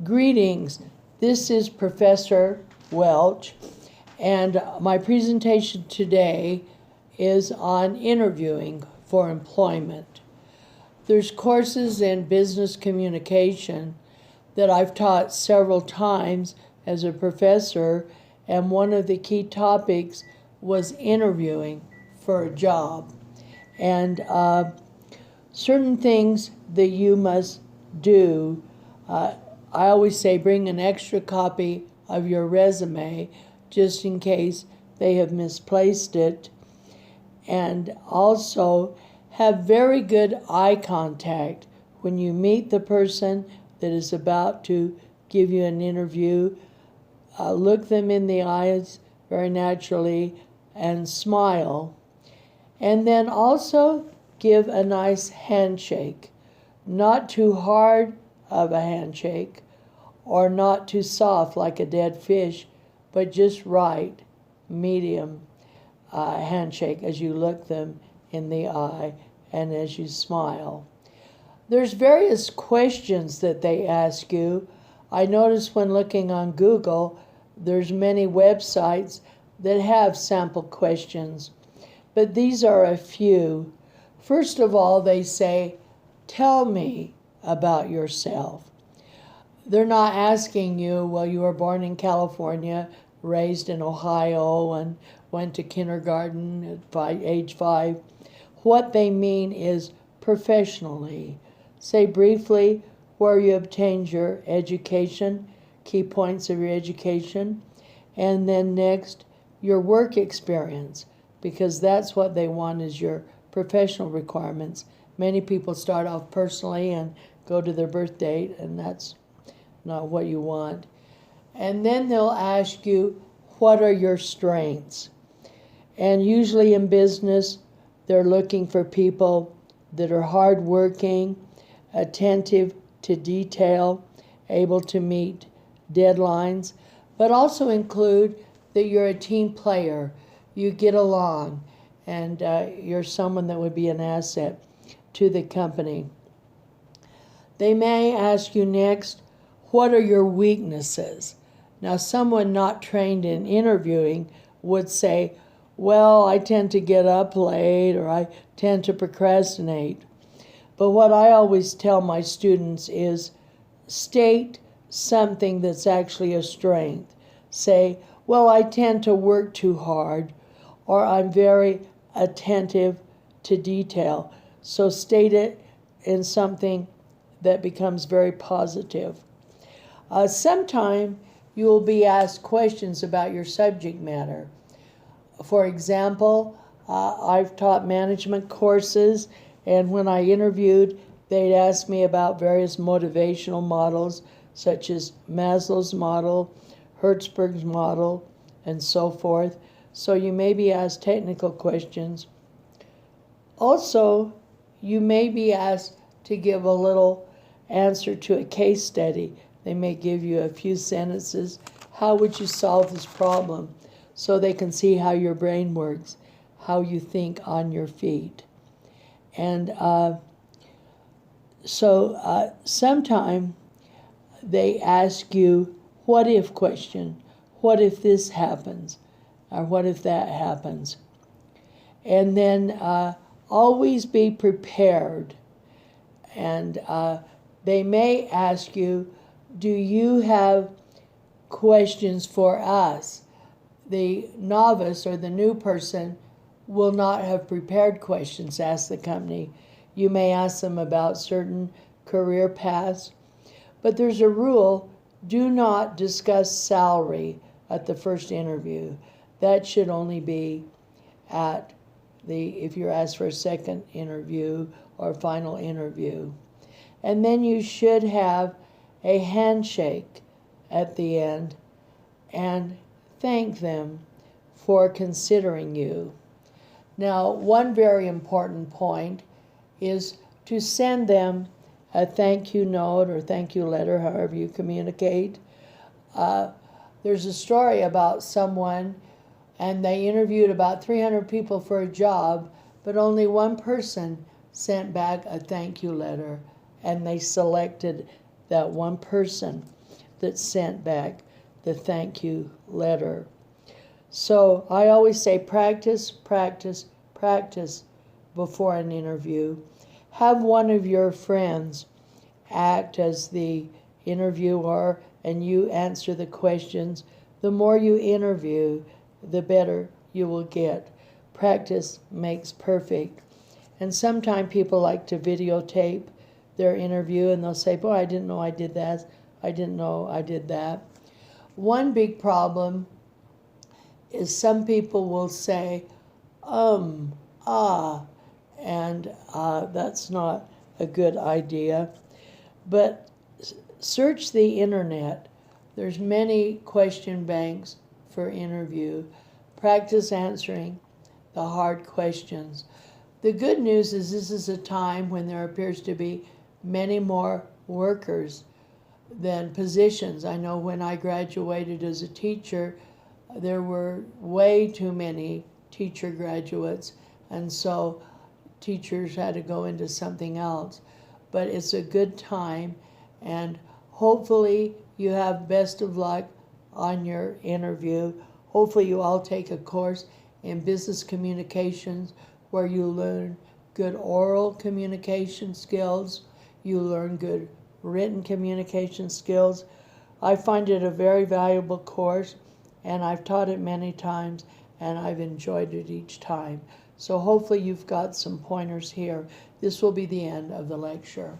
Greetings. This is Professor Welch, and my presentation today is on interviewing for employment. There's courses in business communication that I've taught several times as a professor, and one of the key topics was interviewing for a job. And certain things that you must do. I always say bring an extra copy of your resume just in case they have misplaced it. And also have very good eye contact when you meet the person that is about to give you an interview. Look them in the eyes very naturally and smile. And then also give a nice handshake. Not too hard of a handshake or not too soft like a dead fish, but just right, medium handshake as you look them in the eye and as you smile. There's various questions that they ask you. I notice when looking on Google, there's many websites that have sample questions, but these are a few. First of all, they say, tell me about yourself. They're not asking you, well, you were born in California, raised in Ohio, and went to kindergarten at age 5. What they mean is professionally. Say briefly where you obtained your education, key points of your education, and then next, your work experience, because that's what they want is your professional requirements. Many people start off personally and go to their birth date, and that's not what you want. And then they'll ask you, what are your strengths? And usually in business, they're looking for people that are hardworking, attentive to detail, able to meet deadlines, but also include that you're a team player, you get along, and you're someone that would be an asset to the company. They may ask you next, what are your weaknesses? Now, someone not trained in interviewing would say, well, I tend to get up late or I tend to procrastinate. But what I always tell my students is state something that's actually a strength. Say, well, I tend to work too hard, or I'm very attentive to detail. So state it in something that becomes very positive. Sometime you will be asked questions about your subject matter. For example, I've taught management courses, and when I interviewed, they'd ask me about various motivational models, such as Maslow's model, Hertzberg's model, and so forth. So you may be asked technical questions. Also, you may be asked to give a little answer to a case study. They may give you a few sentences. How would you solve this problem? So they can see how your brain works, how you think on your feet. And sometime they ask you, what if question? What if this happens? Or what if that happens? And then always be prepared. And they may ask you, do you have questions for us? The novice or the new person will not have prepared questions to ask the company. You may ask them about certain career paths, but there's a rule, do not discuss salary at the first interview. That should only be at if you're asked for a second interview or final interview. And then you should have a handshake at the end and thank them for considering you. Now, one very important point is to send them a thank you note or thank you letter, however you communicate. There's a story about someone, and they interviewed about 300 people for a job, but only one person sent back a thank you letter, and they selected that one person. that sent back the thank you letter. So I always say practice, practice, practice before an interview. Have one of your friends act as the interviewer and you answer the questions. The more you interview, the better you will get. Practice makes perfect. And sometimes people like to videotape their interview and they'll say, boy, I didn't know I did that. I didn't know I did that. One big problem is some people will say, and that's not a good idea. But search the internet. There's many question banks for interview. Practice answering the hard questions. The good news is this is a time when there appears to be many more workers than positions. I know when I graduated as a teacher, there were way too many teacher graduates, and so teachers had to go into something else. But it's a good time, and hopefully you have best of luck on your interview. Hopefully you all take a course in business communications where you learn good oral communication skills, you learn good written communication skills. I find it a very valuable course, and I've taught it many times, and I've enjoyed it each time. So hopefully you've got some pointers here. This will be the end of the lecture.